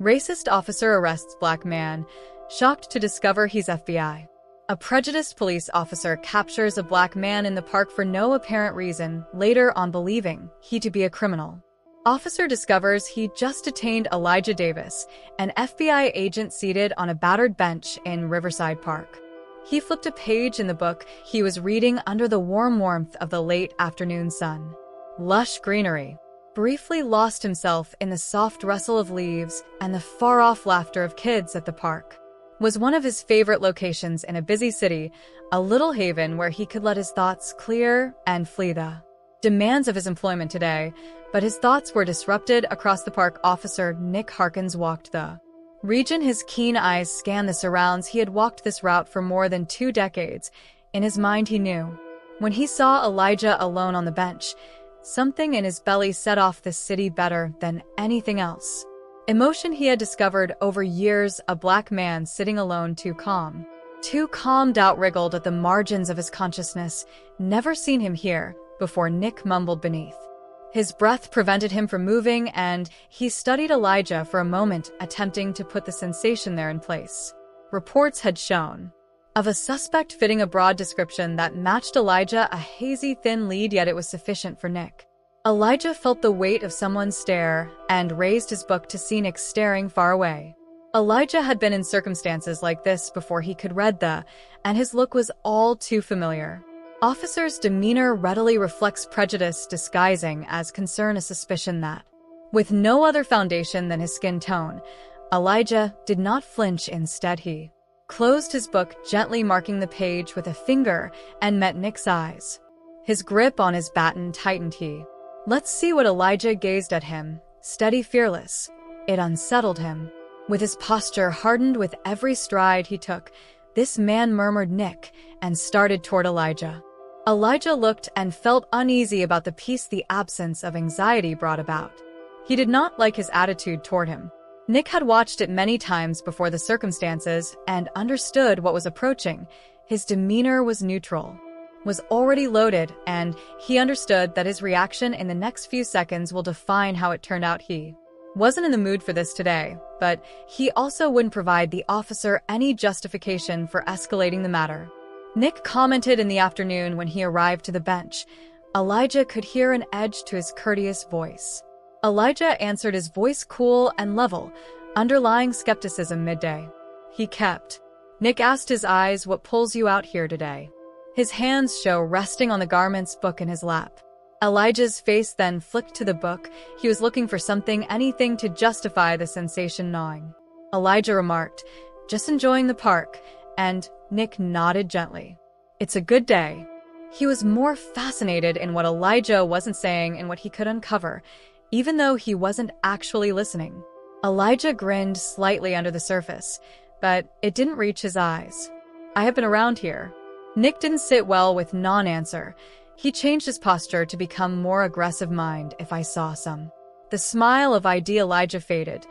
Racist officer arrests black man, shocked to discover he's FBI. A prejudiced police officer captures a black man in the park for no apparent reason, later on believing he to be a criminal. Officer discovers he just detained Elijah Davis, an FBI agent seated on a battered bench in Riverside Park. He flipped a page in the book he was reading under the warm warmth of the late afternoon sun. Lush greenery. Briefly lost himself in the soft rustle of leaves and the far-off laughter of kids at the park. Was one of his favorite locations in a busy city, a little haven where he could let his thoughts clear and flee the demands of his employment today, but his thoughts were disrupted across the park. Officer Nick Harkins walked the region. His keen eyes scanned the surrounds. He had walked this route for more than 2 decades. In his mind he knew. When he saw Elijah alone on the bench, something in his belly set off this city better than anything else. Emotion he had discovered over years, a black man sitting alone, too calm, wriggled at the margins of his consciousness. Never seen him here before, Nick mumbled beneath. His breath prevented him from moving, and he studied Elijah for a moment, attempting to put the sensation there in place. Reports had shown of a suspect fitting a broad description that matched Elijah, a hazy, thin lead, yet it was sufficient for Nick. Elijah felt the weight of someone's stare and raised his book to see Nick staring far away. Elijah had been in circumstances like this before he could read and his look was all too familiar. Officer's demeanor readily reflects prejudice disguising as concern, a suspicion that, with no other foundation than his skin tone, Elijah did not flinch. Instead, he closed his book, gently marking the page with a finger, and met Nick's eyes. His grip on his baton tightened. Let's see what Elijah gazed at him, steady, fearless. It unsettled him. With his posture hardened with every stride he took, this man murmured Nick and started toward Elijah. Elijah looked and felt uneasy about the peace the absence of anxiety brought about. He did not like his attitude toward him. Nick had watched it many times before the circumstances and understood what was approaching. His demeanor was neutral, was already loaded, and he understood that his reaction in the next few seconds will define how it turned out. He wasn't in the mood for this today, but he also wouldn't provide the officer any justification for escalating the matter. Nick commented in the afternoon when he arrived to the bench. Elijah could hear an edge to his courteous voice. Elijah answered, his voice cool and level, underlying skepticism. Midday. He kept. Nick asked, his eyes, what pulls you out here today? His hands show resting on the garment's book in his lap. Elijah's face then flicked to the book. He was looking for something, anything to justify the sensation gnawing. Elijah remarked, just enjoying the park, and Nick nodded gently. It's a good day. He was more fascinated in what Elijah wasn't saying and what he could uncover, even though he wasn't actually listening. Elijah grinned slightly under the surface, but it didn't reach his eyes. I have been around here. Nick didn't sit well with non-answer. He changed his posture to become more aggressive. Mind if I saw some? The smile of ID Elijah faded.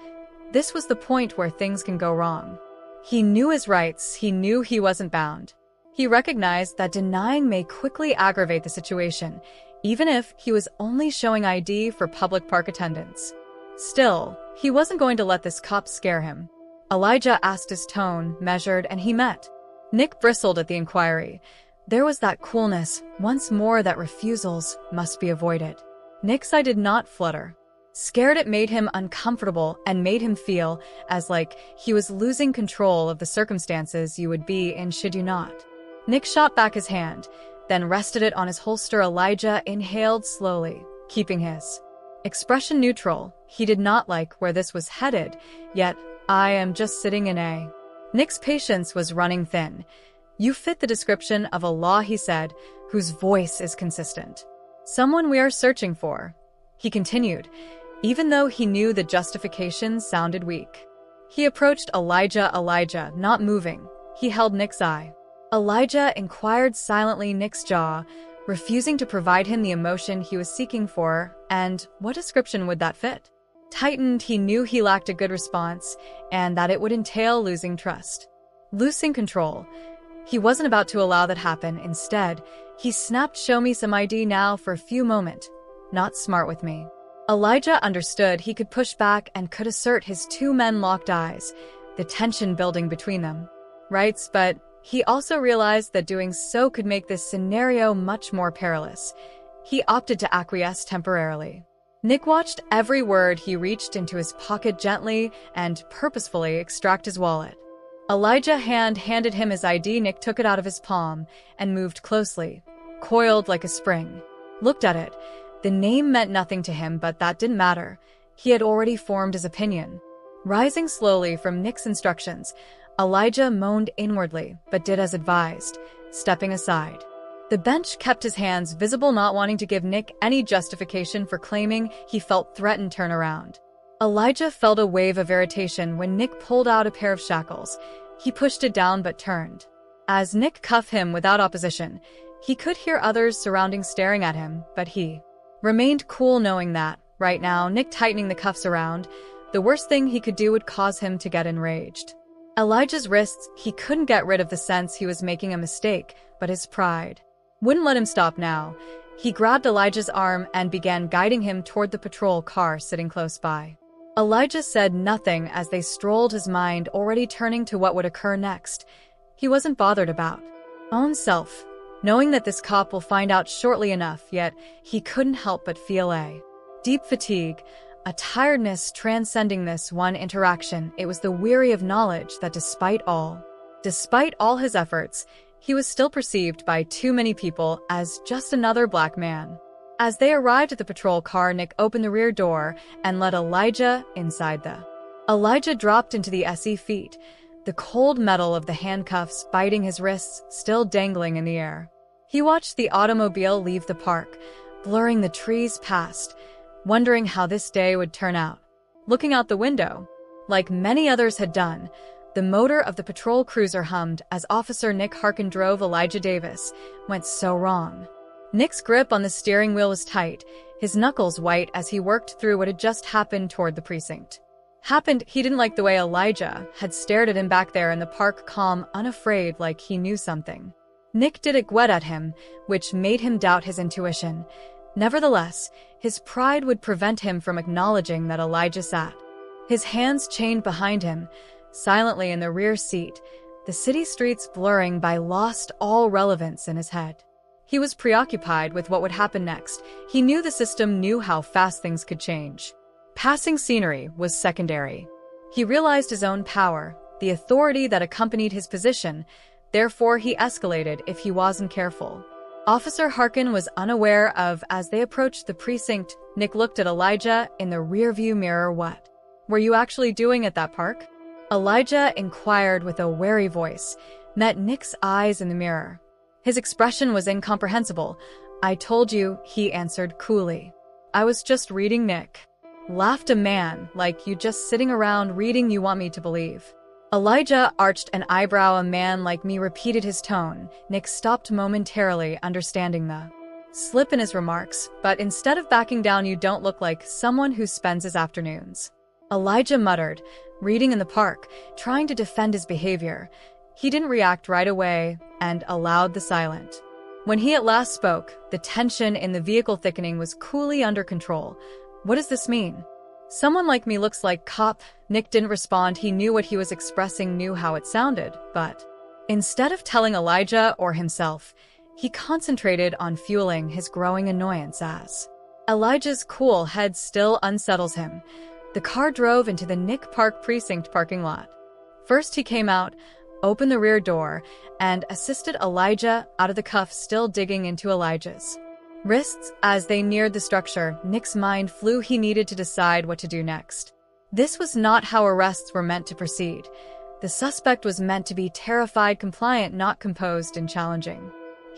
This was the point where things can go wrong. He knew his rights. He knew he wasn't bound. He recognized that denying may quickly aggravate the situation, even if he was only showing ID for public park attendance. Still, he wasn't going to let this cop scare him. Elijah asked, his tone measured, and he met. Nick bristled at the inquiry. There was that coolness, once more, that refusals must be avoided. Nick's eye did not flutter. Scared, it made him uncomfortable and made him feel as like he was losing control of the circumstances you would be in should you not. Nick shot back his hand, then rested it on his holster. Elijah inhaled slowly, keeping his expression neutral. He did not like where this was headed, yet I am just sitting in a... Nick's patience was running thin. You fit the description of a law, he said, whose voice is consistent. Someone we are searching for, he continued, even though he knew the justification sounded weak. He approached Elijah, not moving. He held Nick's eye. Elijah inquired silently, Nick's jaw, refusing to provide him the emotion he was seeking for, and what description would that fit? Tightened, he knew he lacked a good response, and that it would entail losing trust. Losing control. He wasn't about to allow that happen. Instead, he snapped, show me some ID now for a few moments. Not smart with me. Elijah understood he could push back and could assert his two men locked eyes, the tension building between them. Right, but he also realized that doing so could make this scenario much more perilous. He opted to acquiesce temporarily. Nick watched every word. He reached into his pocket gently and purposefully extract his wallet. Elijah handed him his ID. Nick took it out of his palm and moved closely, coiled like a spring. Looked at it. The name meant nothing to him, but that didn't matter. He had already formed his opinion. Rising slowly from Nick's instructions, Elijah moaned inwardly, but did as advised, stepping aside. The bench kept his hands visible, not wanting to give Nick any justification for claiming he felt threatened. Turn around. Elijah felt a wave of irritation when Nick pulled out a pair of shackles. He pushed it down but turned. As Nick cuffed him without opposition, he could hear others surrounding staring at him, but he remained cool, knowing that, right now, Nick tightening the cuffs around, the worst thing he could do would cause him to get enraged. Elijah's wrists, he couldn't get rid of the sense he was making a mistake, but his pride wouldn't let him stop now. He grabbed Elijah's arm and began guiding him toward the patrol car sitting close by. Elijah said nothing as they strolled, his mind already turning to what would occur next. He wasn't bothered about own self, knowing that this cop will find out shortly enough, yet he couldn't help but feel a deep fatigue, a tiredness transcending this one interaction. It was the weary of knowledge that despite all his efforts, he was still perceived by too many people as just another black man. As they arrived at the patrol car, Nick opened the rear door and let Elijah inside. Elijah dropped into the SE feet, the cold metal of the handcuffs biting his wrists still dangling in the air. He watched the automobile leave the park, blurring the trees past, wondering how this day would turn out. Looking out the window, like many others had done, the motor of the patrol cruiser hummed as Officer Nick Harkin drove. Elijah Davis went so wrong. Nick's grip on the steering wheel was tight, his knuckles white as he worked through what had just happened toward the precinct. He didn't like the way Elijah had stared at him back there in the park, calm, unafraid, like he knew something. Nick didn't gwet at him, which made him doubt his intuition. Nevertheless, his pride would prevent him from acknowledging that Elijah sat, his hands chained behind him, silently in the rear seat, the city streets blurring by, lost all relevance in his head. He was preoccupied with what would happen next. He knew the system knew how fast things could change. Passing scenery was secondary. He realized his own power, the authority that accompanied his position, therefore he escalated if he wasn't careful. Officer Harkin was unaware of as they approached the precinct. Nick looked at Elijah in the rearview mirror. What were you actually doing at that park? Elijah inquired with a wary voice, met Nick's eyes in the mirror. His expression was incomprehensible. I told you, he answered coolly. I was just reading. Nick laughed. A man like you just sitting around reading, you want me to believe? Elijah arched an eyebrow. A man like me, repeated his tone. Nick stopped momentarily, understanding the slip in his remarks, but instead of backing down, you don't look like someone who spends his afternoons. Elijah muttered, reading in the park, trying to defend his behavior. He didn't react right away and allowed the silent. When he at last spoke, the tension in the vehicle thickening was coolly under control. What does this mean? Someone like me looks like cop. Nick didn't respond. He knew what he was expressing, knew how it sounded, but instead of telling Elijah or himself, he concentrated on fueling his growing annoyance as Elijah's cool head still unsettles him. The car drove into the Nick Park precinct parking lot. First he came out, opened the rear door, and assisted Elijah out of the cuffs still digging into Elijah's wrists. As they neared the structure, Nick's mind flew. He needed to decide what to do next. This was not how arrests were meant to proceed. The suspect was meant to be terrified, compliant, not composed and challenging.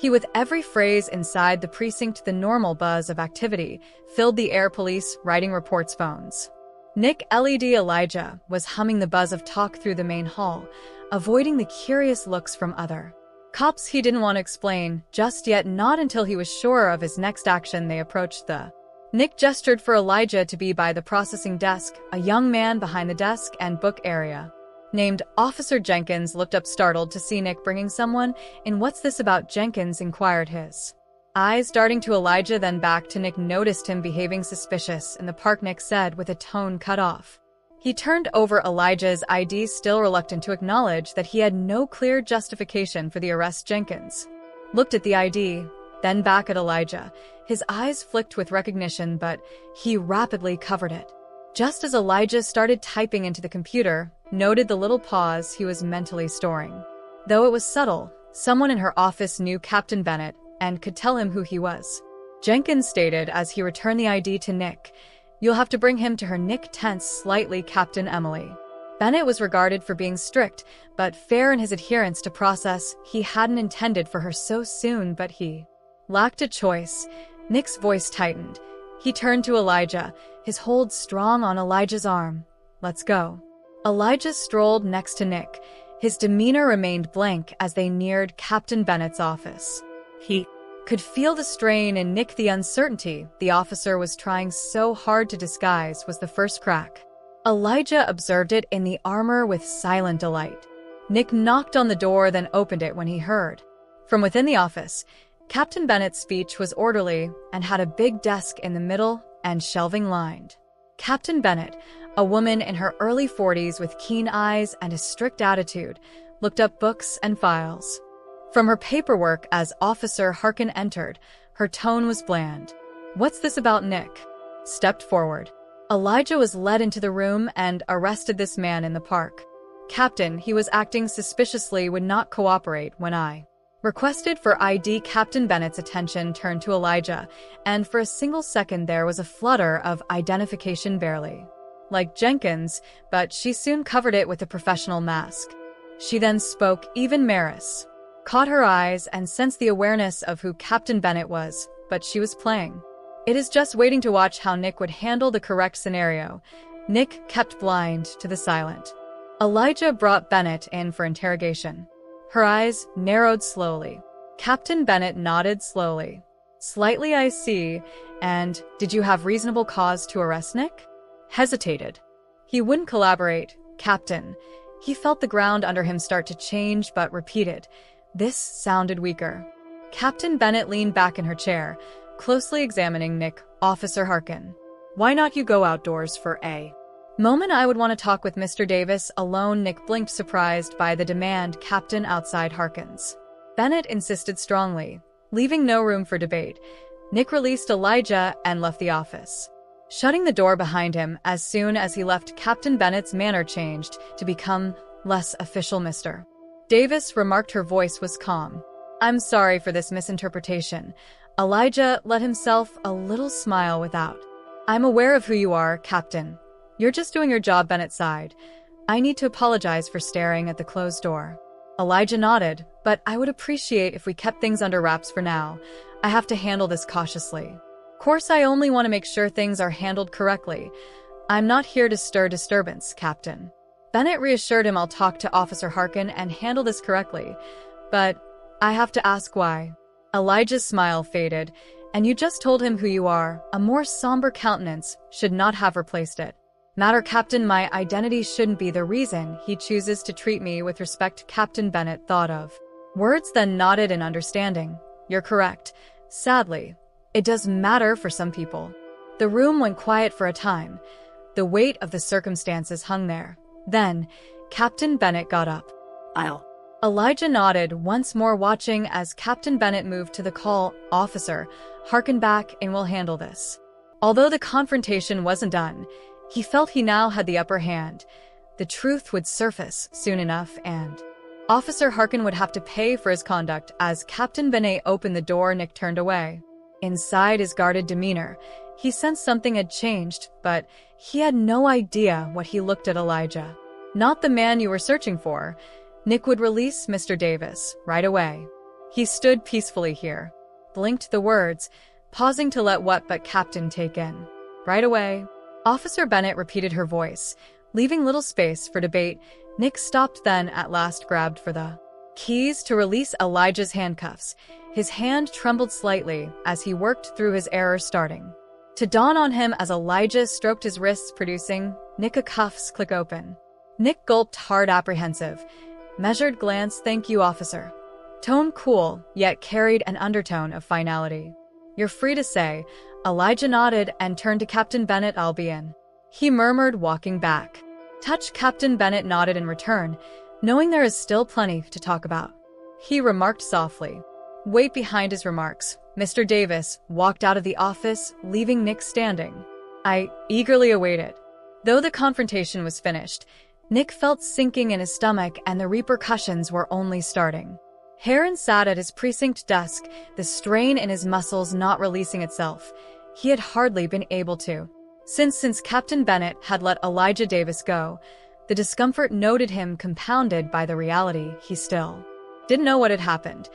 With every phrase inside the precinct, the normal buzz of activity filled the air. Police writing reports, phones. Nick led Elijah was humming the buzz of talk through the main hall, avoiding the curious looks from other cops. He didn't want to explain just yet, not until he was sure of his next action. They approached the Nick gestured for Elijah to be by the processing desk. A young man behind the desk and book area, named Officer Jenkins, looked up startled to see Nick bringing someone in. What's this about? Jenkins inquired, his Eyes darting to Elijah, then back to Nick, noticed him behaving suspicious in the park, Nick said with a tone cut off. He turned over Elijah's ID, still reluctant to acknowledge that he had no clear justification for the arrest. Jenkins looked at the ID, then back at Elijah. His eyes flicked with recognition, but he rapidly covered it. Just as Elijah started typing into the computer, noted the little pause he was mentally storing. Though it was subtle, someone in her office knew Captain Bennett and could tell him who he was. Jenkins stated as he returned the ID to Nick, "You'll have to bring him to her." Nick tensed slightly. Captain Emily. Bennett was regarded for being strict, but fair in his adherence to process. He hadn't intended for her so soon, but he lacked a choice. Nick's voice tightened. He turned to Elijah, his hold strong on Elijah's arm. "Let's go." Elijah strolled next to Nick. His demeanor remained blank as they neared Captain Bennett's office. He could feel the strain in Nick, the uncertainty the officer was trying so hard to disguise was the first crack. Elijah observed it in the armor with silent delight. Nick knocked on the door, then opened it when he heard. From within the office, Captain Bennett's speech was orderly and had a big desk in the middle and shelving lined. Captain Bennett, a woman in her early 40s with keen eyes and a strict attitude, looked up books and files. From her paperwork as Officer Harkin entered, her tone was bland. "What's this about?" Nick stepped forward. Elijah was led into the room and arrested this man in the park. "Captain, he was acting suspiciously, would not cooperate when I requested for ID." Captain Bennett's attention turned to Elijah, and for a single second there was a flutter of identification, barely like Jenkins, but she soon covered it with a professional mask. She then spoke. Even Maris caught her eyes and sensed the awareness of who Captain Bennett was, but she was playing. It is just waiting to watch how Nick would handle the correct scenario. Nick kept blind to the silent. Elijah brought Bennett in for interrogation. Her eyes narrowed slowly. Captain Bennett nodded slowly. "Slightly, I see. And did you have reasonable cause to arrest Nick?" Hesitated. "He wouldn't collaborate, Captain." He felt the ground under him start to change, but repeated. This sounded weaker. Captain Bennett leaned back in her chair, closely examining Nick. "Officer Harkin, why not you go outdoors for a moment? I would want to talk with Mr. Davis alone." Nick blinked, surprised by the demand. "Captain, outside Harkin's." Bennett insisted strongly, leaving no room for debate. Nick released Elijah and left the office, shutting the door behind him. As soon as he left, Captain Bennett's manner changed to become less official. "Mr. Davis," remarked. Her voice was calm. "I'm sorry for this misinterpretation." Elijah let himself a little smile without. "I'm aware of who you are, Captain. You're just doing your job." Bennett sighed. "I need to apologize for staring at the closed door." Elijah nodded. "But I would appreciate if we kept things under wraps for now. I have to handle this cautiously." "Of course, I only want to make sure things are handled correctly. I'm not here to stir disturbance, Captain." Bennett reassured him. "I'll talk to Officer Harkin and handle this correctly. But I have to ask why." Elijah's smile faded. "And you just told him who you are." A more somber countenance should not have replaced it. "Matter, Captain, my identity shouldn't be the reason he chooses to treat me with respect." Captain Bennett thought of words, then nodded in understanding. "You're correct. Sadly, it does matter for some people." The room went quiet for a time. The weight of the circumstances hung there. Then, Captain Bennett got up. Elijah nodded, once more watching as Captain Bennett moved to the call. "Officer, Harkin back and we'll handle this." Although the confrontation wasn't done, he felt he now had the upper hand. The truth would surface soon enough, and Officer Harkin would have to pay for his conduct. As Captain Bennett opened the door, Nick turned away. Inside his guarded demeanor, he sensed something had changed, but he had no idea what. He looked at Elijah. "Not the man you were searching for." Nick would release Mr. Davis right away. He stood peacefully here, blinked the words, pausing to let what but Captain take in. "Right away." Officer Bennett repeated her voice, leaving little space for debate. Nick stopped, then at last grabbed for the keys to release Elijah's handcuffs. His hand trembled slightly as he worked through his error, starting to dawn on him as Elijah stroked his wrists, producing Nick a cuffs click open. Nick gulped hard, apprehensive. Measured glance. "Thank you, officer." Tone cool, yet carried an undertone of finality. "You're free to say." Elijah nodded and turned to Captain Bennett. "I'll be in," he murmured, walking back. "Touch." Captain Bennett nodded in return, knowing there is still plenty to talk about. He remarked softly. Wait. Behind his remarks, Mr. Davis walked out of the office, leaving Nick standing. I eagerly awaited. Though the confrontation was finished, Nick felt sinking in his stomach, and the repercussions were only starting. Heron sat at his precinct desk, the strain in his muscles not releasing itself. He had hardly been able to. Since Captain Bennett had let Elijah Davis go, the discomfort noted him compounded by the reality he still didn't know what had happened.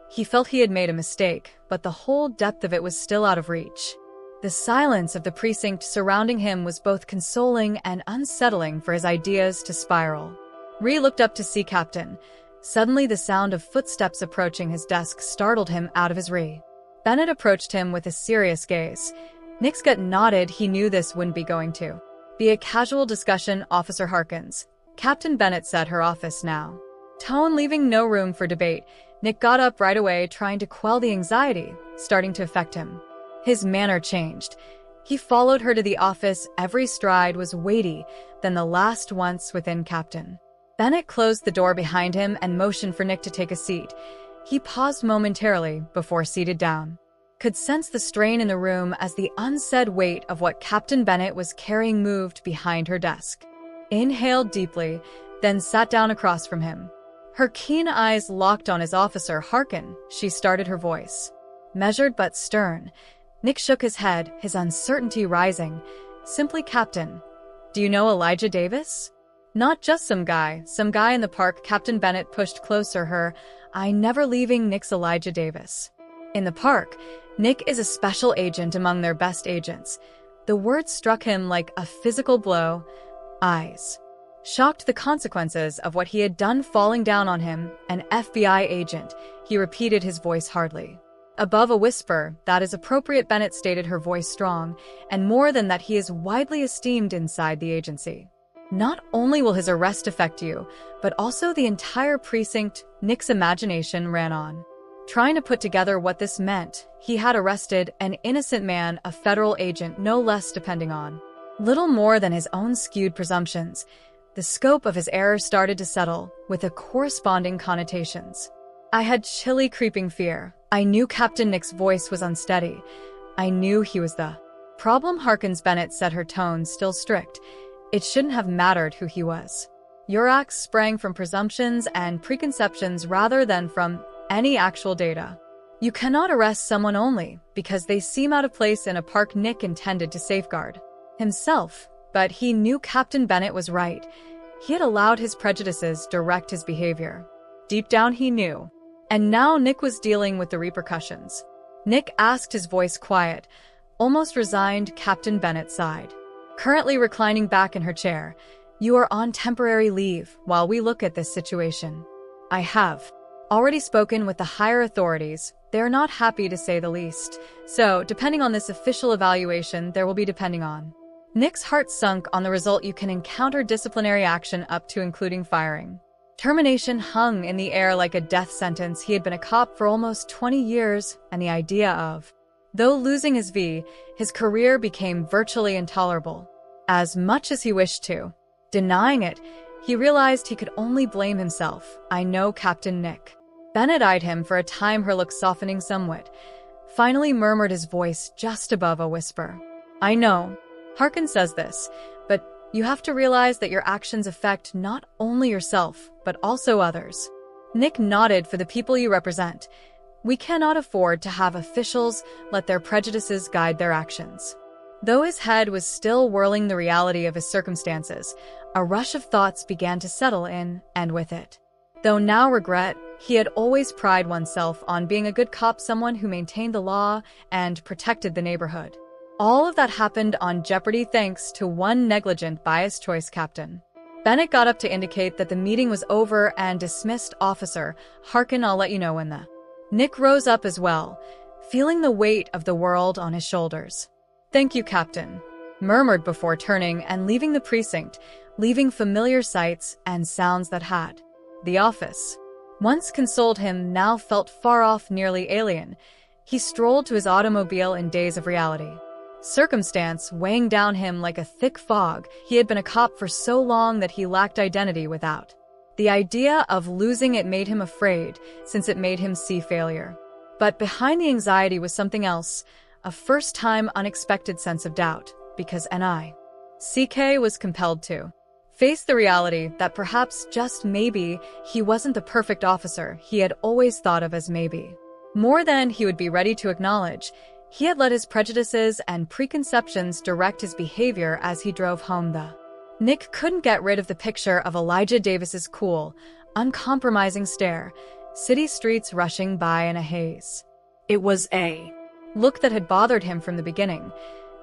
He felt he had made a mistake, but the whole depth of it was still out of reach. The silence of the precinct surrounding him was both consoling and unsettling for his ideas to spiral. Rhee looked up to see Captain. Suddenly, the sound of footsteps approaching his desk startled him out of his reverie. Bennett approached him with a serious gaze. Nick's gut nodded. He knew this wouldn't be going to be a casual discussion. "Officer Harkins," Captain Bennett said, "her office now." Tone leaving no room for debate, Nick got up right away, trying to quell the anxiety starting to affect him. His manner changed. He followed her to the office. Every stride was weighty than the last. Once within, Captain Bennett closed the door behind him and motioned for Nick to take a seat. He paused momentarily before seated down. Could sense the strain in the room as the unsaid weight of what Captain Bennett was carrying moved behind her desk. Inhaled deeply, then sat down across from him. Her keen eyes locked on his. "Officer Harkin," she started, her voice measured but stern. Nick shook his head, his uncertainty rising. "Simply Captain. Do you know Elijah Davis?" "Not just some guy in the park." Captain Bennett pushed closer her. "I never leaving Nick's Elijah Davis. In the park. Nick is a special agent among their best agents." The words struck him like a physical blow. Eyes shocked, the consequences of what he had done falling down on him. "An FBI agent," he repeated, his voice hardly above a whisper. "That is appropriate," Bennett stated, her voice strong. "And more than that, he is widely esteemed inside the agency. Not only will his arrest affect you, but also the entire precinct." Nick's imagination ran on, trying to put together what this meant. He had arrested an innocent man, a federal agent no less, depending on little more than his own skewed presumptions. The scope of his error started to settle, with the corresponding connotations. "I had chilly creeping fear. I knew." Captain Nick's voice was unsteady. "I knew he was the problem." Harkins, Bennett said, her tone still strict. "It shouldn't have mattered who he was. Your acts sprang from presumptions and preconceptions rather than from any actual data. You cannot arrest someone only because they seem out of place in a park." Nick intended to safeguard himself, but he knew Captain Bennett was right. He had allowed his prejudices direct his behavior. Deep down he knew. And now Nick was dealing with the repercussions. Nick asked, his voice quiet, almost resigned. Captain Bennett sighed, currently reclining back in her chair. "You are on temporary leave while we look at this situation. I have already spoken with the higher authorities. They're not happy, to say the least. So, depending on this official evaluation, there will be depending on." Nick's heart sunk. "On the result, you can encounter disciplinary action up to including firing." Termination hung in the air like a death sentence. He had been a cop for almost 20 years, and the idea of, though losing his his career became virtually intolerable. As much as he wished to denying it, he realized he could only blame himself. "I know, Captain." Nick Bennett eyed him for a time, her look softening somewhat. Finally murmured, his voice just above a whisper. "I know. Harkin says this, but you have to realize that your actions affect not only yourself, but also others." Nick nodded. "For the people you represent. We cannot afford to have officials let their prejudices guide their actions." Though his head was still whirling the reality of his circumstances, a rush of thoughts began to settle in, and with it, though now regret, he had always prided oneself on being a good cop, someone who maintained the law and protected the neighborhood. All of that happened on jeopardy thanks to one negligent, biased choice. Captain Bennett got up to indicate that the meeting was over and dismissed. "Officer Harkin, I'll let you know when the..." Nick rose up as well, feeling the weight of the world on his shoulders. "Thank you, Captain," murmured before turning and leaving the precinct, leaving familiar sights and sounds that had the office once consoled him now felt far off, nearly alien. He strolled to his automobile in daze of reality. Circumstance weighing down him like a thick fog. He had been a cop for so long that he lacked identity without. The idea of losing it made him afraid, since it made him see failure. But behind the anxiety was something else, a first-time unexpected sense of doubt, because CK was compelled to face the reality that perhaps, just maybe, he wasn't the perfect officer he had always thought of as maybe. More than he would be ready to acknowledge, he had let his prejudices and preconceptions direct his behavior as he drove home. Nick couldn't get rid of the picture of Elijah Davis's cool, uncompromising stare, city streets rushing by in a haze. It was a look that had bothered him from the beginning.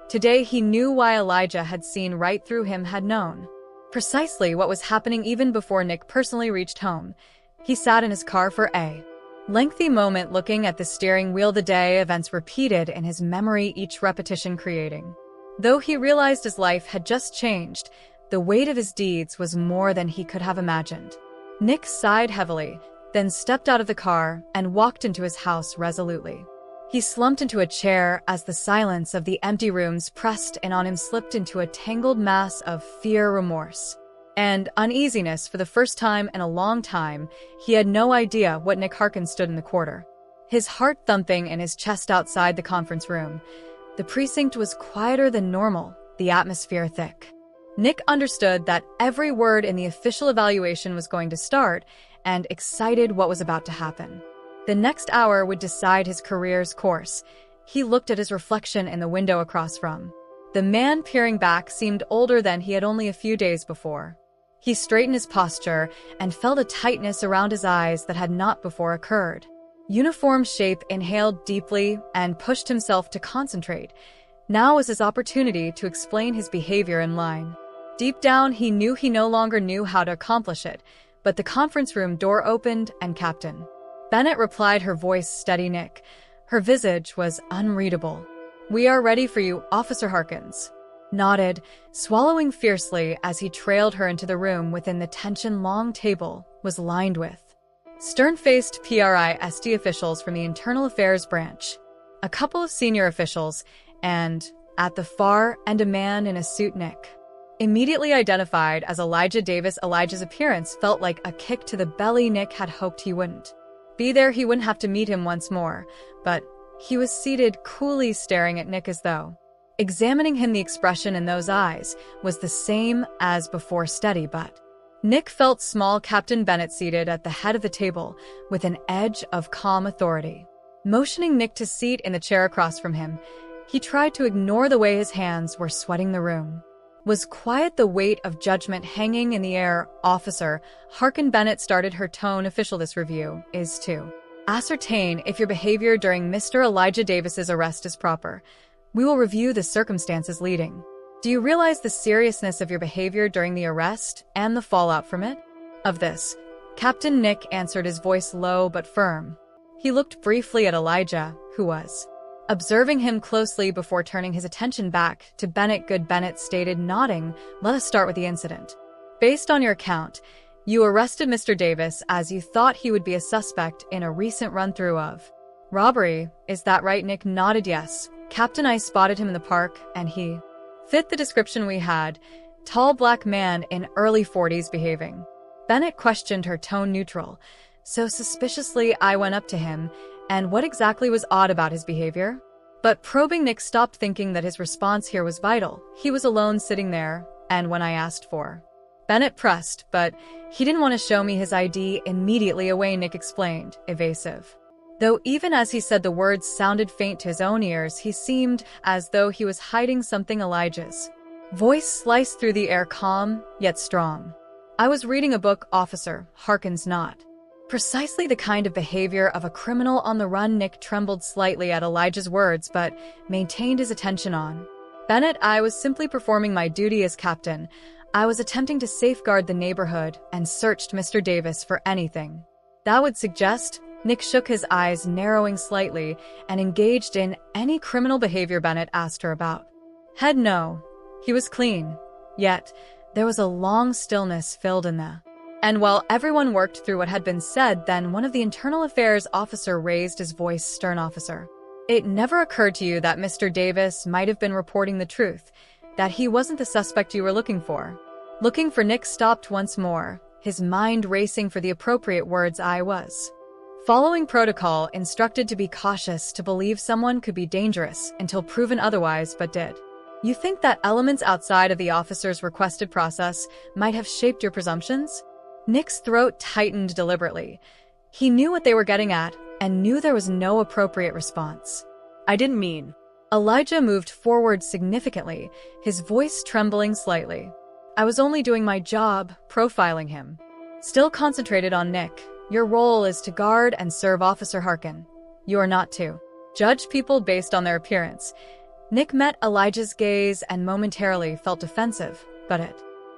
Today he knew why Elijah had seen right through him, had known precisely what was happening even before Nick personally reached home. He sat in his car for a lengthy moment looking at the steering wheel. The day events repeated in his memory, each repetition creating. Though he realized his life had just changed, the weight of his deeds was more than he could have imagined. Nick sighed heavily, then stepped out of the car and walked into his house resolutely. He slumped into a chair as the silence of the empty rooms pressed in on him, slipped into a tangled mass of fear, remorse, and uneasiness. For the first time in a long time, he had no idea what Nick Harkins stood in the corridor. His heart thumping in his chest outside the conference room. The precinct was quieter than normal, the atmosphere thick. Nick understood that every word in the official evaluation was going to start, and excited what was about to happen. The next hour would decide his career's course. He looked at his reflection in the window across from. The man peering back seemed older than he had only a few days before. He straightened his posture and felt a tightness around his eyes that had not before occurred. Uniform shape inhaled deeply and pushed himself to concentrate. Now was his opportunity to explain his behavior in line. Deep down, he knew he no longer knew how to accomplish it, but the conference room door opened and Captain Bennett replied, her voice steady. Nick. Her visage was unreadable. "We are ready for you, Officer Harkins." Nodded, swallowing fiercely as he trailed her into the room within the tension-long table was lined with stern-faced prejudiced officials from the Internal Affairs branch, a couple of senior officials, and, at the far end, a man in a suit Nick immediately identified as Elijah Davis. Elijah's appearance felt like a kick to the belly. Nick had hoped he wouldn't be there, he wouldn't have to meet him once more, but he was seated coolly staring at Nick as though examining him. The expression in those eyes was the same as before, steady, but Nick felt small. Captain Bennett seated at the head of the table with an edge of calm authority. Motioning Nick to seat in the chair across from him, he tried to ignore the way his hands were sweating. The room was quiet, the weight of judgment hanging in the air. "Officer Harkin," Bennett started, her tone official. "This review is to ascertain if your behavior during Mr. Elijah Davis's arrest is proper. We will review the circumstances leading. Do you realize the seriousness of your behavior during the arrest and the fallout from it?" "Of this," Captain Nick answered, his voice low but firm. He looked briefly at Elijah, who was observing him closely before turning his attention back to Bennett. "Good," Bennett stated, nodding. "Let us start with the incident. Based on your account, you arrested Mr. Davis as you thought he would be a suspect in a recent run-through of robbery. Is that right?" Nick nodded. "Yes, Captain. I spotted him in the park, and he fit the description we had. Tall black man in early 40s behaving." Bennett questioned, her tone neutral. "So suspiciously, I went up to him. And what exactly was odd about his behavior?" But probing, Nick stopped, thinking that his response here was vital. "He was alone sitting there, and when I asked for..." Bennett pressed, "But he didn't want to show me his ID immediately away," Nick explained, evasive. Though even as he said the words sounded faint to his own ears, he seemed as though he was hiding something. Elijah's voice sliced through the air, calm, yet strong. "I was reading a book, Officer Harkins, not precisely the kind of behavior of a criminal on the run." Nick trembled slightly at Elijah's words, but maintained his attention on Bennett. "I was simply performing my duty as captain. I was attempting to safeguard the neighborhood and searched Mr. Davis for anything that would suggest..." Nick shook his eyes, narrowing slightly, "and engaged in any criminal behavior Bennett asked her about?" Head no. He was clean. Yet, there was a long stillness filled in the And while everyone worked through what had been said, then one of the internal affairs officer raised his voice, "Stern officer. It never occurred to you that Mr. Davis might have been reporting the truth, that he wasn't the suspect you were looking for?" Looking for Nick stopped once more, his mind racing for the appropriate words. "I was following protocol, instructed to be cautious, to believe someone could be dangerous until proven otherwise, but did. You think that elements outside of the officer's requested process might have shaped your presumptions?" Nick's throat tightened deliberately. He knew what they were getting at and knew there was no appropriate response. "I didn't mean." Elijah moved forward significantly, his voice trembling slightly. "I was only doing my job, profiling him." Still concentrated on Nick, "Your role is to guard and serve Officer Harkin. You are not to judge people based on their appearance." Nick met Elijah's gaze and momentarily felt defensive, but it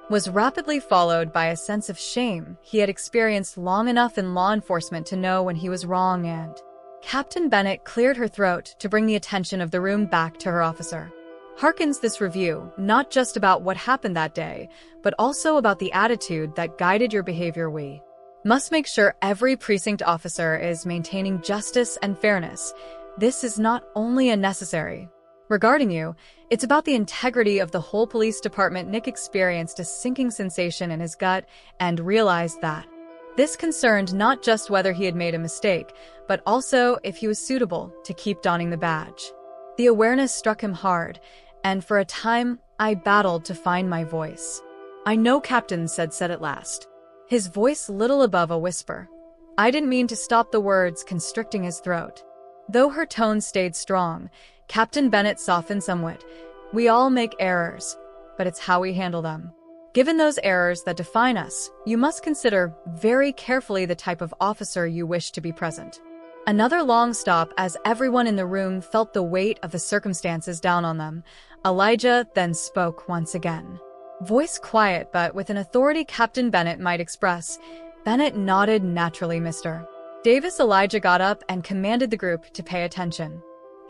was rapidly followed by a sense of shame. He had experienced long enough in law enforcement to know when he was wrong, and Captain Bennett cleared her throat to bring the attention of the room back to her officer. "Harkins, this review, not just about what happened that day, but also about the attitude that guided your behavior. We must make sure every precinct officer is maintaining justice and fairness. This is not only unnecessary. Regarding you, it's about the integrity of the whole police department." Nick experienced a sinking sensation in his gut and realized that this concerned not just whether he had made a mistake, but also if he was suitable to keep donning the badge. The awareness struck him hard, and for a time, "I battled to find my voice." "I know, Captain," said at last, his voice little above a whisper. "I didn't mean to." Stop the words constricting his throat. Though her tone stayed strong, Captain Bennett softened somewhat. "We all make errors, but it's how we handle them. Given those errors that define us, you must consider very carefully the type of officer you wish to be present." Another long stop as everyone in the room felt the weight of the circumstances down on them. Elijah then spoke once again. Voice quiet but with an authority Captain Bennett might express. Bennett nodded naturally. "Mr. Davis." Elijah got up and commanded the group to pay attention.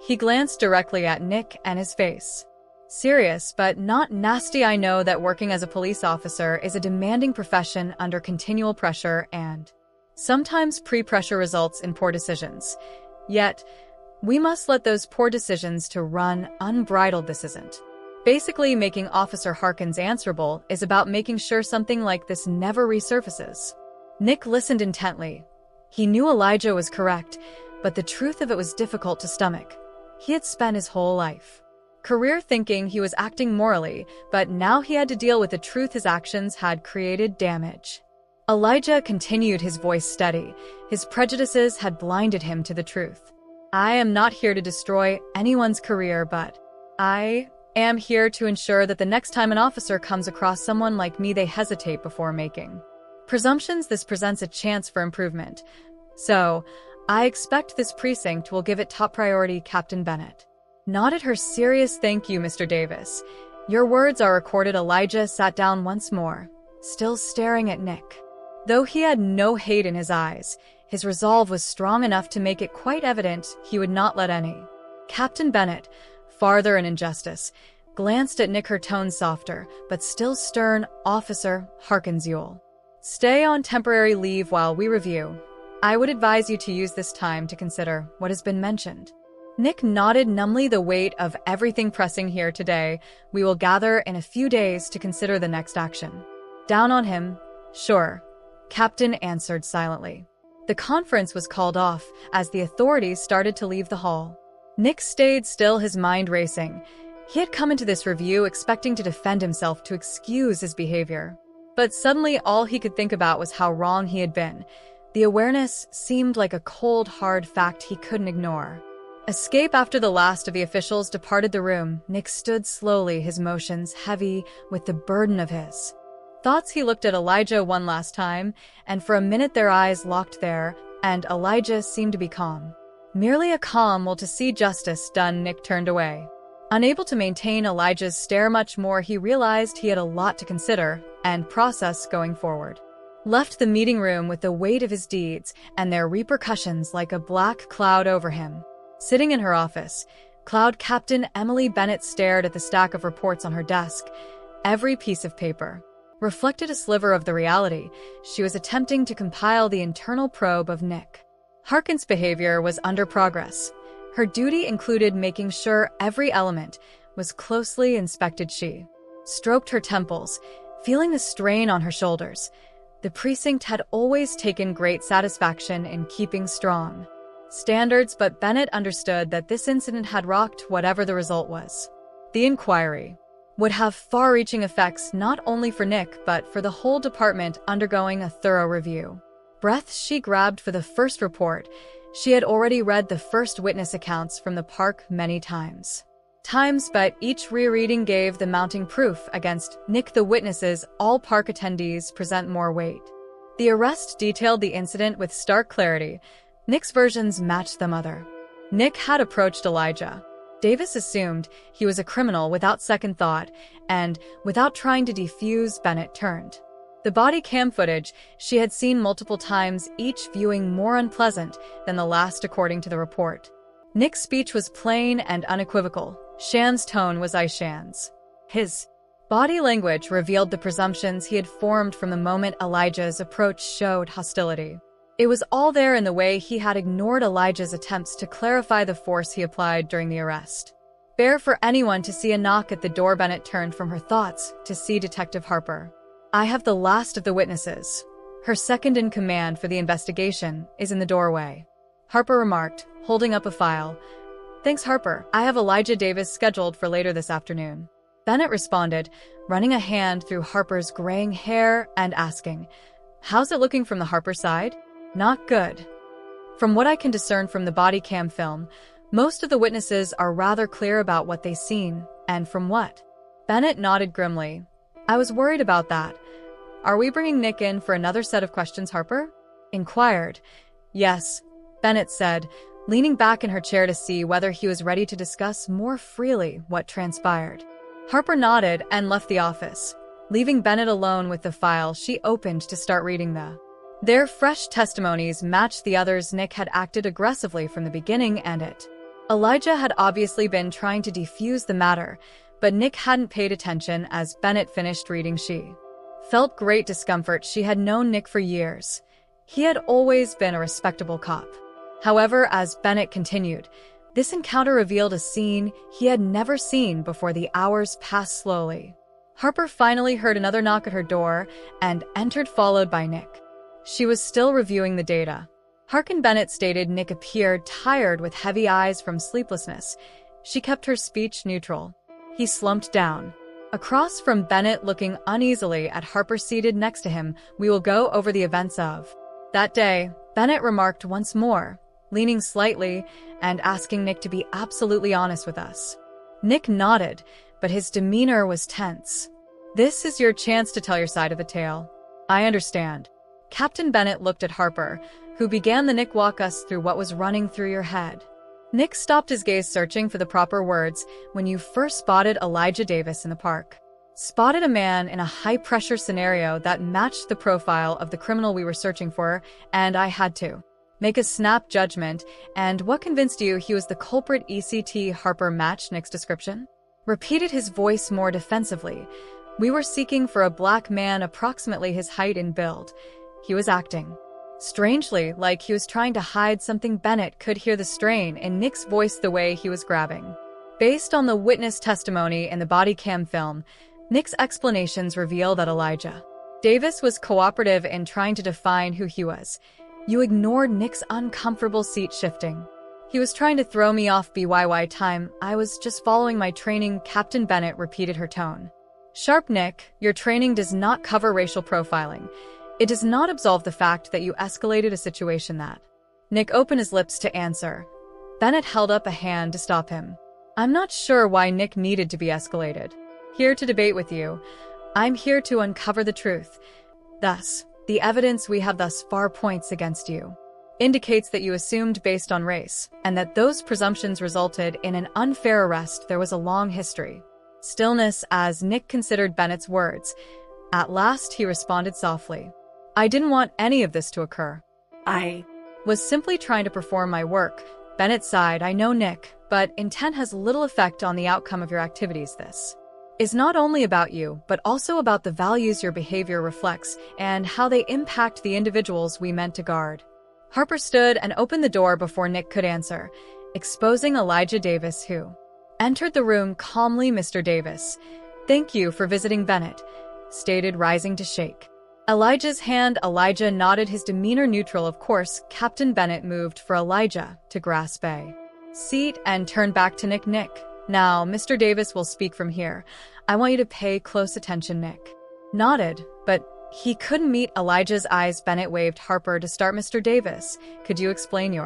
He glanced directly at Nick and his face. "Serious, but not nasty. I know that working as a police officer is a demanding profession under continual pressure, and sometimes pre-pressure results in poor decisions. Yet, we must let those poor decisions to run unbridled. This isn't basically making Officer Harkins answerable, is about making sure something like this never resurfaces." Nick listened intently. He knew Elijah was correct, but the truth of it was difficult to stomach. He had spent his whole career thinking he was acting morally, but now he had to deal with the truth his actions had created damage. Elijah continued, his voice steady. His prejudices had blinded him to the truth. "I am not here to destroy anyone's career, but I am here to ensure that the next time an officer comes across someone like me, they hesitate before making presumptions. This presents a chance for improvement. So, I expect this precinct will give it top priority." Captain Bennett nodded her serious. "Thank you, Mr. Davis. Your words are recorded." Elijah sat down once more, still staring at Nick. Though he had no hate in his eyes, his resolve was strong enough to make it quite evident he would not let any. Captain Bennett, farther in injustice, glanced at Nick, her tone softer, but still stern. "Officer Harkins, you'll stay on temporary leave while we review. I would advise you to use this time to consider what has been mentioned." Nick nodded numbly. "The weight of everything pressing here today. We will gather in a few days to consider the next action." "Down on him?" "Sure," Captain answered silently. The conference was called off as the authorities started to leave the hall. Nick stayed still, his mind racing. He had come into this review expecting to defend himself, to excuse his behavior. But suddenly all he could think about was how wrong he had been. The awareness seemed like a cold, hard fact he couldn't ignore. Escape. After the last of the officials departed the room, Nick stood slowly, his motions heavy with the burden of his thoughts. He looked at Elijah one last time, and for a minute their eyes locked there, and Elijah seemed to be calm. Merely a calm will to see justice done. Nick turned away. Unable to maintain Elijah's stare much more, he realized he had a lot to consider and process going forward. Left the meeting room with the weight of his deeds and their repercussions like a black cloud over him. Sitting in her office, Cloud Captain Emily Bennett stared at the stack of reports on her desk. Every piece of paper reflected a sliver of the reality. She was attempting to compile the internal probe of Nick. Harkin's behavior was under progress. Her duty included making sure every element was closely inspected. She stroked her temples, feeling the strain on her shoulders. The precinct had always taken great satisfaction in keeping strong standards, but Bennett understood that this incident had rocked whatever the result was. The inquiry would have far-reaching effects not only for Nick but for the whole department, undergoing a thorough review. Breaths she grabbed for the first report. She had already read the first witness accounts from the park many times, but each rereading gave the mounting proof against Nick. The witnesses, all park attendees, present more weight. The arrest detailed the incident with stark clarity. Nick's versions matched them other. Nick had approached Elijah Davis, assumed he was a criminal without second thought, and, without trying to defuse, Bennett turned. The body cam footage she had seen multiple times, each viewing more unpleasant than the last, according to the report. Nick's speech was plain and unequivocal. Shan's tone was Ishan's. His body language revealed the presumptions he had formed from the moment Elijah's approach showed hostility. It was all there in the way he had ignored Elijah's attempts to clarify the force he applied during the arrest. Bare for anyone to see a knock at the door, Bennett turned from her thoughts to see Detective Harper. "I have the last of the witnesses. Her second in command for the investigation is in the doorway," Harper remarked, holding up a file. "Thanks, Harper. I have Elijah Davis scheduled for later this afternoon." Bennett responded, running a hand through Harper's graying hair and asking, "How's it looking from the Harper side?" "Not good. From what I can discern from the body cam film, most of the witnesses are rather clear about what they've seen, and from what?" Bennett nodded grimly. "I was worried about that. Are we bringing Nick in for another set of questions?" Harper inquired. "Yes," Bennett said, leaning back in her chair to see whether he was ready to discuss more freely what transpired. Harper nodded and left the office. Leaving Bennett alone with the file she opened to start reading their fresh testimonies matched the others. Nick had acted aggressively from the beginning, and Elijah had obviously been trying to defuse the matter, but Nick hadn't paid attention. As Bennett finished reading, she felt great discomfort. She had known Nick for years. He had always been a respectable cop. However, as Bennett continued, this encounter revealed a scene he had never seen before. The hours passed slowly. Harper finally heard another knock at her door and entered, followed by Nick. She was still reviewing the data. "Harkin," Bennett stated. Nick appeared tired with heavy eyes from sleeplessness. She kept her speech neutral. He slumped down across from Bennett, looking uneasily at Harper seated next to him. "We will go over the events of that day," Bennett remarked once more, leaning slightly and asking Nick to be absolutely honest with us. Nick nodded, but his demeanor was tense. "This is your chance to tell your side of the tale." "I understand." Captain Bennett looked at Harper, who began. "Nick, walk us through what was running through your head." Nick stopped, his gaze searching for the proper words. "When you first spotted Elijah Davis in the park." "Spotted a man in a high-pressure scenario that matched the profile of the criminal we were searching for, and I had to make a snap judgment." "And what convinced you he was the culprit?" ECT Harper matched Nick's description. Repeated, his voice more defensively. "We were seeking for a black man approximately his height and build. He was acting strangely, like he was trying to hide something." Bennett could hear the strain in Nick's voice, the way he was grabbing. Based on the witness testimony in the body cam film, Nick's explanations reveal that Elijah Davis was cooperative in trying to define who he was. "You ignored Nick's uncomfortable seat shifting." "He was trying to throw me off BYY time. I was just following my training." Captain Bennett repeated, her tone sharp. "Nick, your training does not cover racial profiling. It does not absolve the fact that you escalated a situation that—" Nick opened his lips to answer. Bennett held up a hand to stop him. "I'm not sure why Nick needed to be escalated. Here to debate with you. I'm here to uncover the truth. Thus, the evidence we have thus far points against you. Indicates that you assumed based on race, and that those presumptions resulted in an unfair arrest. There was a long history." Stillness as Nick considered Bennett's words. At last he responded softly. "I didn't want any of this to occur. I was simply trying to perform my work." Bennett sighed. "I know, Nick, but intent has little effect on the outcome of your activities. This is not only about you, but also about the values your behavior reflects and how they impact the individuals we meant to guard. Harper stood and opened the door before Nick could answer, exposing Elijah Davis, who entered the room calmly. Mr. Davis, thank you for visiting Bennett, stated, rising to shake Elijah's hand. Elijah nodded, his demeanor neutral. Of course. Captain Bennett moved for Elijah to grasp a seat and turned back to Nick. Nick, now, Mr. Davis will speak from here. I want you to pay close attention. Nick nodded, but he couldn't meet Elijah's eyes. Bennett waved. Harper to start. Mr. Davis, could you explain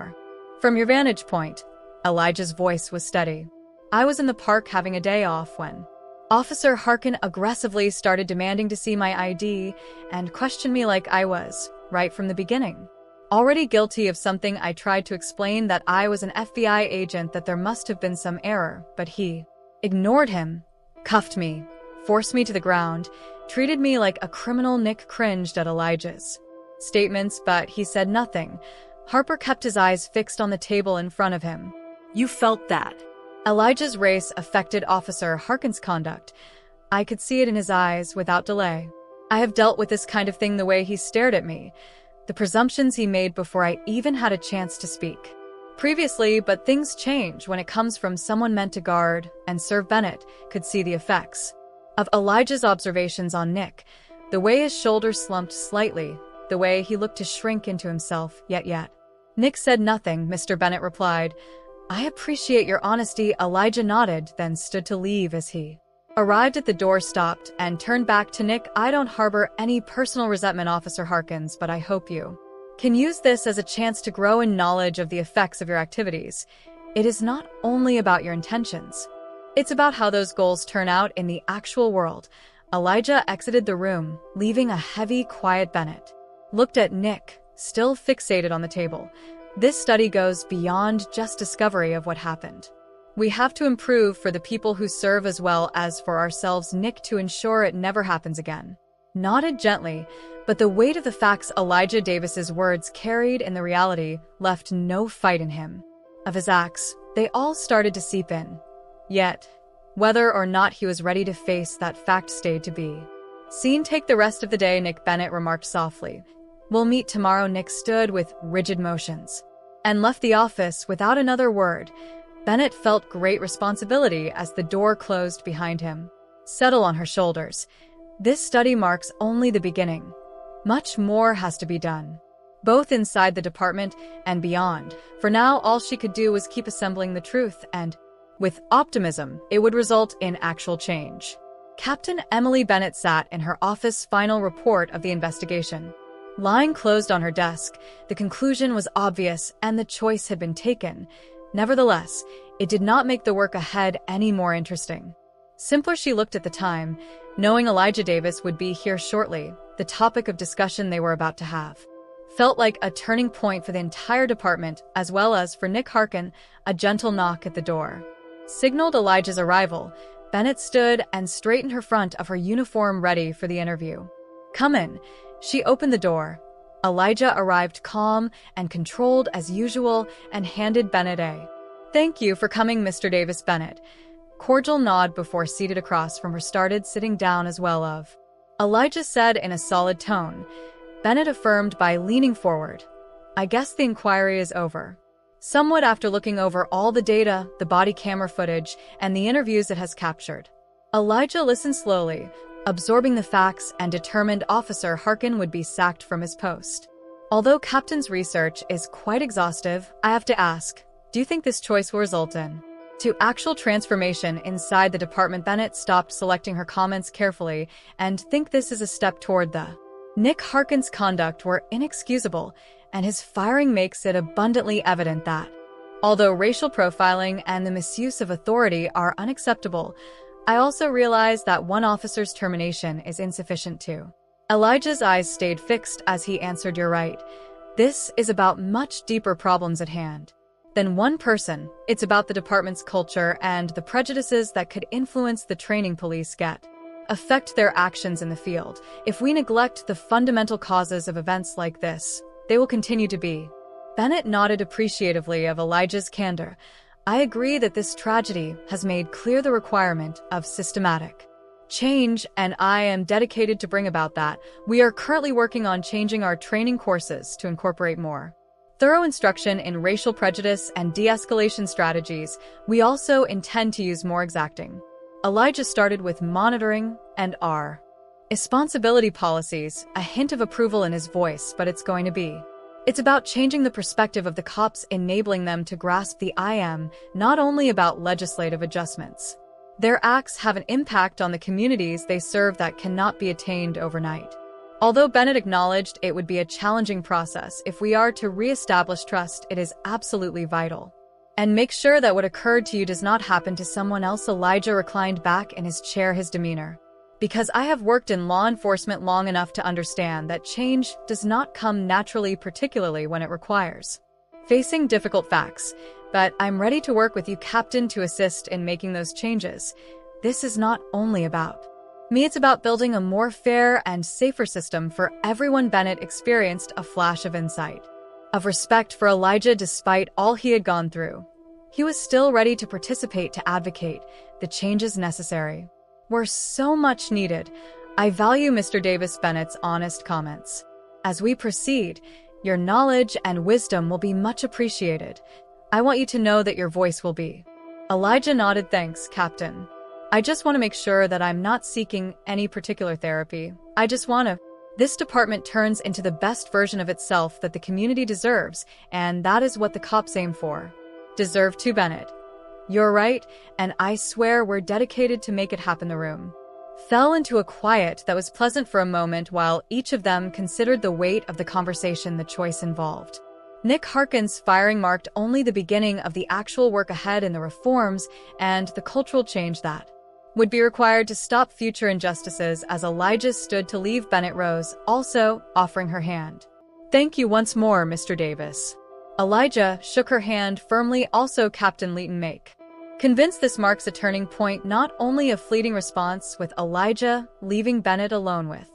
from your vantage point? Elijah's voice was steady. I was in the park having a day off when Officer Harkin aggressively started demanding to see my ID and questioned me like I was, right from the beginning, already guilty of something. I tried to explain that I was an FBI agent, that there must have been some error, but he ignored him, cuffed me, forced me to the ground, treated me like a criminal. Nick cringed at Elijah's statements, but he said nothing. Harper kept his eyes fixed on the table in front of him. You felt that Elijah's race affected Officer Harkin's conduct. I could see it in his eyes. Without delay, I have dealt with this kind of thing. The way he stared at me, the presumptions he made before I even had a chance to speak previously. But things change when it comes from someone meant to guard and serve. Bennett could see the effects of Elijah's observations on Nick, the way his shoulders slumped slightly, the way he looked to shrink into himself. Yet. Nick said nothing. Mr. Bennett replied, I appreciate your honesty. Elijah nodded, then stood to leave. As he arrived at the door, stopped and turned back to Nick. I don't harbor any personal resentment, Officer Harkins, but I hope you can use this as a chance to grow in knowledge of the effects of your activities. It is not only about your intentions. It's about how those goals turn out in the actual world. Elijah exited the room, leaving a heavy, quiet. Bennett looked at Nick, still fixated on the table. This study goes beyond just discovery of what happened. We have to improve for the people who serve as well as for ourselves. Nick, to ensure it never happens again, nodded gently, but the weight of the facts Elijah Davis's words carried in the reality left no fight in him. Of his acts, they all started to seep in. Yet, whether or not he was ready to face that fact stayed to be seen. Take the rest of the day, Nick, Bennett remarked softly. We'll meet tomorrow. Nick stood with rigid motions and left the office without another word. Bennett felt great responsibility as the door closed behind him. Settle on her shoulders. This study marks only the beginning. Much more has to be done, both inside the department and beyond. For now, all she could do was keep assembling the truth, and with optimism, it would result in actual change. Captain Emily Bennett sat in her office, final report of the investigation lying closed on her desk. The conclusion was obvious, and the choice had been taken. Nevertheless, it did not make the work ahead any more interesting. Simpler. She looked at the time, knowing Elijah Davis would be here shortly. The topic of discussion they were about to have felt like a turning point for the entire department, as well as for Nick. Harkin. A gentle knock at the door signaled Elijah's arrival. Bennett stood and straightened her front of her uniform, ready for the interview. Come in. She opened the door. Elijah arrived calm and controlled as usual and handed Bennett a thank you for coming, Mr. Davis. Bennett, cordial nod before seated across from her, started sitting down as well. Of Elijah said in a solid tone. Bennett affirmed by leaning forward. I guess the inquiry is over. Somewhat, after looking over all the data, the body camera footage, and the interviews it has captured. Elijah listened slowly, absorbing the facts, and determined Officer Harkin would be sacked from his post. Although Captain's research is quite exhaustive, I have to ask, do you think this choice will result in actual transformation inside the department? Bennett stopped, selecting her comments carefully, and think this is a step toward the Nick Harkin's conduct were inexcusable, and his firing makes it abundantly evident that, although racial profiling and the misuse of authority are unacceptable, I also realize that one officer's termination is insufficient too. Elijah's eyes stayed fixed as he answered, you're right. This is about much deeper problems at hand than one person. It's about the department's culture and the prejudices that could influence the training police get, affect their actions in the field. If we neglect the fundamental causes of events like this, they will continue to be. Bennett nodded appreciatively of Elijah's candor. I agree that this tragedy has made clear the requirement of systematic change, and I am dedicated to bring about that. We are currently working on changing our training courses to incorporate more thorough instruction in racial prejudice and de-escalation strategies. We also intend to use more exacting. Elijah started with monitoring and our responsibility policies, a hint of approval in his voice, but it's going to be. It's about changing the perspective of the cops, enabling them to grasp the I am, not only about legislative adjustments. Their acts have an impact on the communities they serve that cannot be attained overnight. Although Bennett acknowledged it would be a challenging process, if we are to re-establish trust, it is absolutely vital. And make sure that what occurred to you does not happen to someone else. Elijah reclined back in his chair, his demeanor. Because I have worked in law enforcement long enough to understand that change does not come naturally, particularly when it requires facing difficult facts. But I'm ready to work with you, Captain, to assist in making those changes. This is not only about me, it's about building a more fair and safer system for everyone. Bennett experienced a flash of insight, of respect for Elijah. Despite all he had gone through, he was still ready to participate, to advocate. The changes necessary were so much needed. I value Mr. Davis. Bennett's honest comments. As we proceed, your knowledge and wisdom will be much appreciated. I want you to know that your voice will be. Elijah nodded. Thanks, Captain. I just want to make sure that I'm not seeking any particular therapy. I just want to. This department turns into the best version of itself that the community deserves, and that is what the cops aim for. Deserve to, Bennett. You're right, and I swear we're dedicated to make it happen. The room fell into a quiet that was pleasant for a moment while each of them considered the weight of the conversation the choice involved. Nick Harkin's firing marked only the beginning of the actual work ahead in the reforms and the cultural change that would be required to stop future injustices. As Elijah stood to leave, Bennett rose, also offering her hand. Thank you once more, Mr. Davis. Elijah shook her hand firmly. Also, Captain Leighton Make. Convinced this marks a turning point, not only a fleeting response. With Elijah leaving Bennett alone with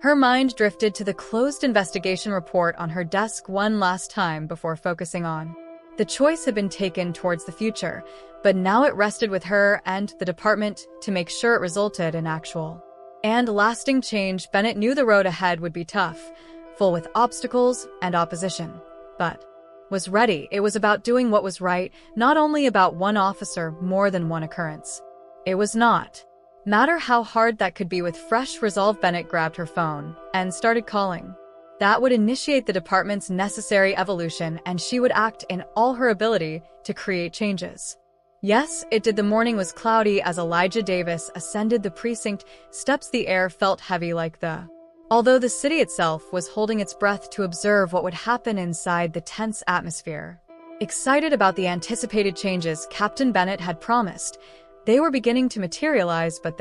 her mind drifted to the closed investigation report on her desk one last time before focusing on. The choice had been taken towards the future, but now it rested with her and the department to make sure it resulted in actual and lasting change. Bennett knew the road ahead would be tough, full with obstacles and opposition, but was ready. It was about doing what was right, not only about one officer, more than one occurrence. It was not matter how hard that could be. With fresh resolve, Bennett grabbed her phone and started calling. That would initiate the department's necessary evolution, and she would act in all her ability to create changes. Yes, it did. The morning was cloudy as Elijah Davis ascended the precinct steps. The air felt heavy like although the city itself was holding its breath to observe what would happen inside the tense atmosphere. Excited about the anticipated changes Captain Bennett had promised, they were beginning to materialize. But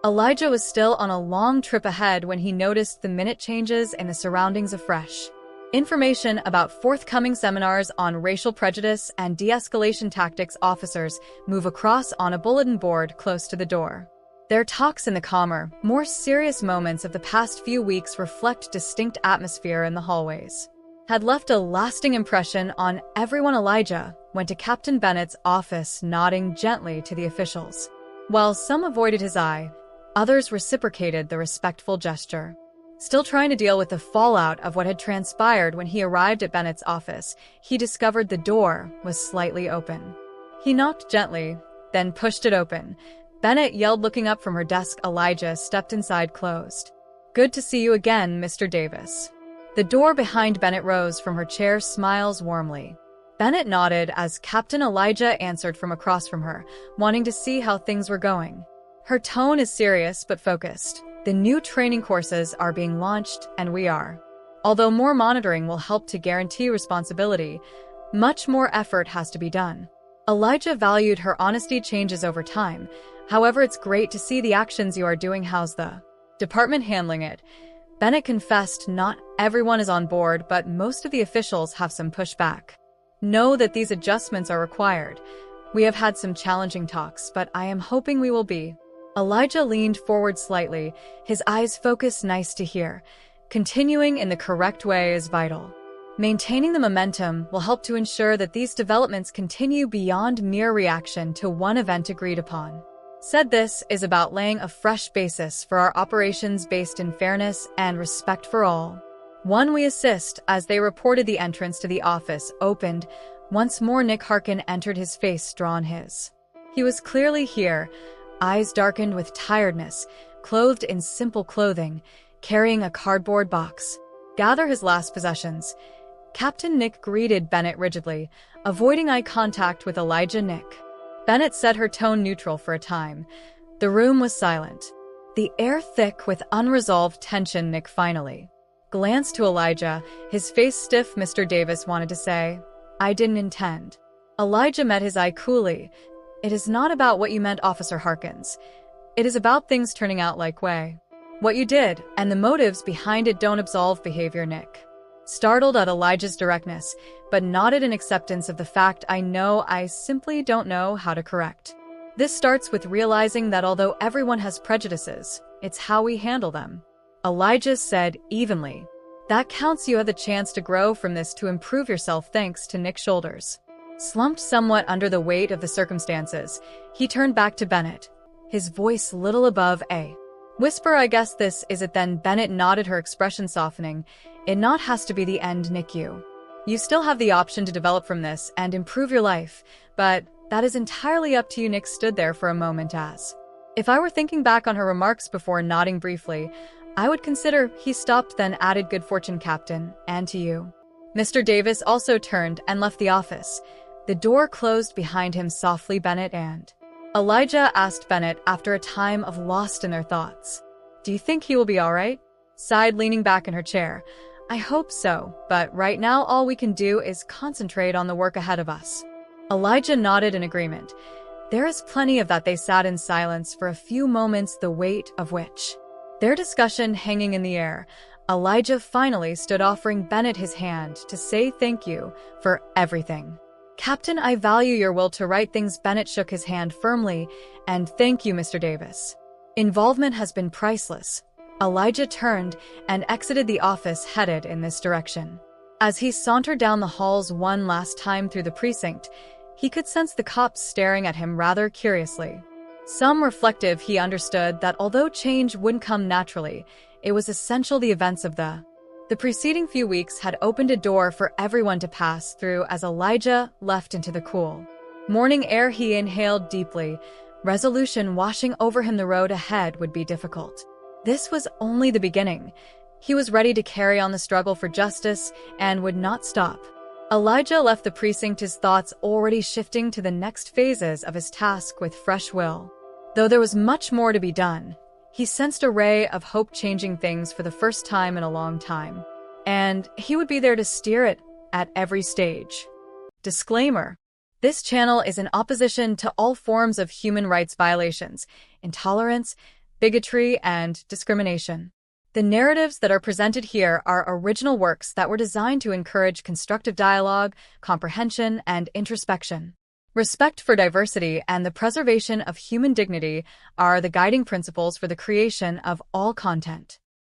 Elijah was still on a long trip ahead when he noticed the minute changes in the surroundings. Of fresh information about forthcoming seminars on racial prejudice and de-escalation tactics. Officers move across on a bulletin board close to the door. Their talks in the calmer, more serious moments of the past few weeks reflect distinct atmosphere in the hallways. Had left a lasting impression on everyone. Elijah went to Captain Bennett's office, nodding gently to the officials. While some avoided his eye, others reciprocated the respectful gesture. Still trying to deal with the fallout of what had transpired, when he arrived at Bennett's office, he discovered the door was slightly open. He knocked gently, then pushed it open. Bennett yelled, looking up from her desk. Elijah stepped inside, closed. Good to see you again, Mr. Davis. The door behind Bennett rose from her chair, smiles warmly. Bennett nodded as Captain Elijah answered from across from her, wanting to see how things were going. Her tone is serious but focused. The new training courses are being launched, and we are. Although more monitoring will help to guarantee responsibility, much more effort has to be done. Elijah valued her honesty. Changes over time. However, it's great to see the actions you are doing. How's the department handling it? Bennett confessed not everyone is on board, but most of the officials have some pushback. Know that these adjustments are required. We have had some challenging talks, but I am hoping we will be. Elijah leaned forward slightly, his eyes focused. Nice to hear. Continuing in the correct way is vital. Maintaining the momentum will help to ensure that these developments continue beyond mere reaction to one event agreed upon. Said this is about laying a fresh basis for our operations based in fairness and respect for all. One we assist as they reported the entrance to the office opened. Once more Nick Harkin entered, his face drawn his. He was clearly here, eyes darkened with tiredness, clothed in simple clothing, carrying a cardboard box. Gather his last possessions. Captain Nick greeted Bennett rigidly, avoiding eye contact with Elijah. Nick. Bennett said, her tone neutral for a time. The room was silent, the air thick with unresolved tension. Nick finally glanced to Elijah, his face stiff. Mr. Davis wanted to say, "I didn't intend." Elijah met his eye coolly. "It is not about what you meant, Officer Harkins. It is about things turning out like way. What you did, and the motives behind it don't absolve behavior." Nick, startled at Elijah's directness, but nodded in acceptance of the fact, I simply don't know how to correct. This starts with realizing that although everyone has prejudices, it's how we handle them." Elijah said evenly. "That counts. You have the chance to grow from this, to improve yourself." Thanks to Nick's shoulders slumped somewhat under the weight of the circumstances, he turned back to Bennett, his voice little above a whisper. "I guess this is it then." Bennett nodded, her expression softening. "It not has to be the end, Nick. You still have the option to develop from this and improve your life, but that is entirely up to you." Nick stood there for a moment as if I were thinking back on her remarks before nodding briefly. "I would consider," he stopped, then added, "good fortune, Captain, and to you." Mr. Davis also turned and left the office. The door closed behind him softly. "Bennett and Elijah?" asked Bennett after a time of lost in their thoughts. "Do you think he will be all right?" Sighed, leaning back in her chair. "I hope so, but right now all we can do is concentrate on the work ahead of us." Elijah nodded in agreement. There is plenty of that. They sat in silence for a few moments, the weight of which their discussion hanging in the air. Elijah finally stood, offering Bennett his hand to say thank you for everything. "Captain, I value your will to right things." Bennett shook his hand firmly. "And thank you, Mr. Davis. Involvement has been priceless." Elijah turned and exited the office, headed in this direction. As he sauntered down the halls one last time through the precinct, he could sense the cops staring at him rather curiously. Some reflective, he understood that although change wouldn't come naturally, it was essential. The events of the preceding few weeks had opened a door for everyone to pass through. As Elijah left into the cool morning air, he inhaled deeply, resolution washing over him. The road ahead would be difficult. This was only the beginning. He was ready to carry on the struggle for justice and would not stop. Elijah left the precinct, his thoughts already shifting to the next phases of his task with fresh will. Though there was much more to be done, he sensed a ray of hope, changing things for the first time in a long time. And he would be there to steer it at every stage. Disclaimer: this channel is in opposition to all forms of human rights violations, intolerance, bigotry, and discrimination. The narratives that are presented here are original works that were designed to encourage constructive dialogue, comprehension, and introspection. Respect for diversity and the preservation of human dignity are the guiding principles for the creation of all content.